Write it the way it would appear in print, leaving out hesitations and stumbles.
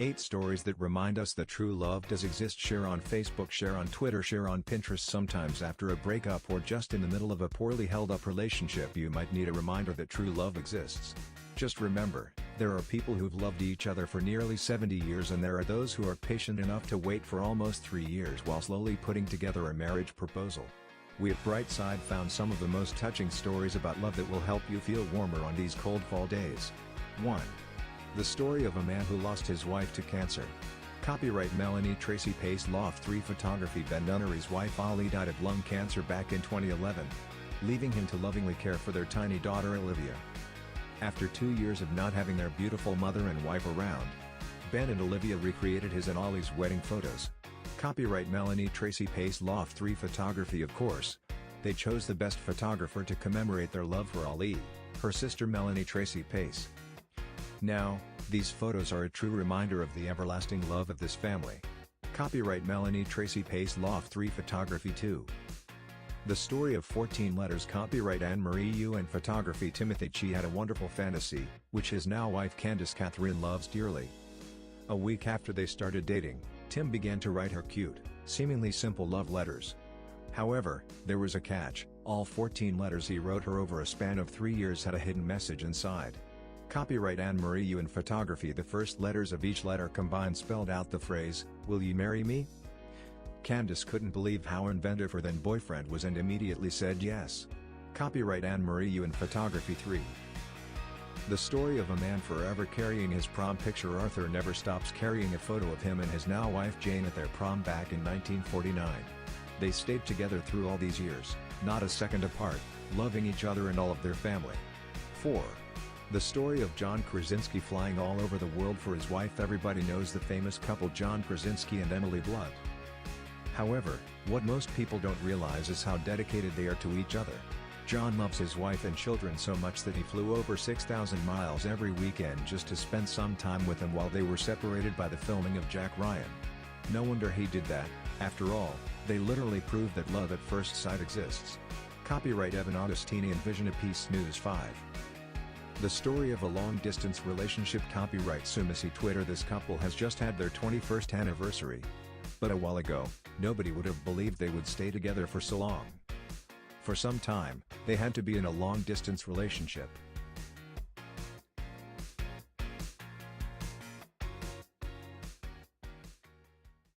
8 stories that remind us that true love does exist. Share on Facebook, share on Twitter, share on Pinterest. Sometimes after a breakup or just in the middle of a poorly held up relationship you might need a reminder that true love exists. Just remember, there are people who've loved each other for nearly 70 years and there are those who are patient enough to wait for almost 3 years while slowly putting together a marriage proposal. We at Brightside found some of the most touching stories about love that will help you feel warmer on these cold fall days. 1. The story of a man who lost his wife to cancer. Copyright Melanie Tracy Pace. Loft 3 Photography. Ben Nunnery's wife Ollie died of lung cancer back in 2011, leaving him to lovingly care for their tiny daughter Olivia. After 2 years of not having their beautiful mother and wife around, Ben and Olivia recreated his and Ollie's wedding photos. Copyright Melanie Tracy Pace. Loft 3 Photography. Of course, they chose the best photographer to commemorate their love for Ollie, her sister Melanie Tracy Pace. Now, these photos are a true reminder of the everlasting love of this family. Copyright Melanie Tracy Pace. Loft 3 Photography 2. The story of 14 letters. Copyright Anne-Marie Yu and photography Timothy Chi. Had a wonderful fantasy, which his now wife Candace Catherine loves dearly. A week after they started dating, Tim began to write her cute, seemingly simple love letters. However, there was a catch. All 14 letters he wrote her over a span of 3 years had a hidden message inside. Copyright Anne-Marie Yu and photography. The first letters of each letter combined spelled out the phrase, "Will you marry me?" Candace couldn't believe how inventive her then boyfriend was and immediately said yes. Copyright Anne-Marie Yu and photography 3. The story of a man forever carrying his prom picture. Arthur never stops carrying a photo of him and his now wife Jane at their prom back in 1949. They stayed together through all these years, not a second apart, loving each other and all of their family. 4. The story of John Krasinski flying all over the world for his wife. Everybody knows the famous couple John Krasinski and Emily Blunt. However, what most people don't realize is how dedicated they are to each other. John loves his wife and children so much that he flew over 6,000 miles every weekend just to spend some time with them while they were separated by the filming of Jack Ryan. No wonder he did that. After all, they literally proved that love at first sight exists. Copyright Evan Augustini and Vision Apiece. News 5. The story of a long-distance relationship. Copyright Sumisi Twitter. This couple has just had their 21st anniversary. But a while ago, nobody would have believed they would stay together for so long. For some time, they had to be in a long-distance relationship.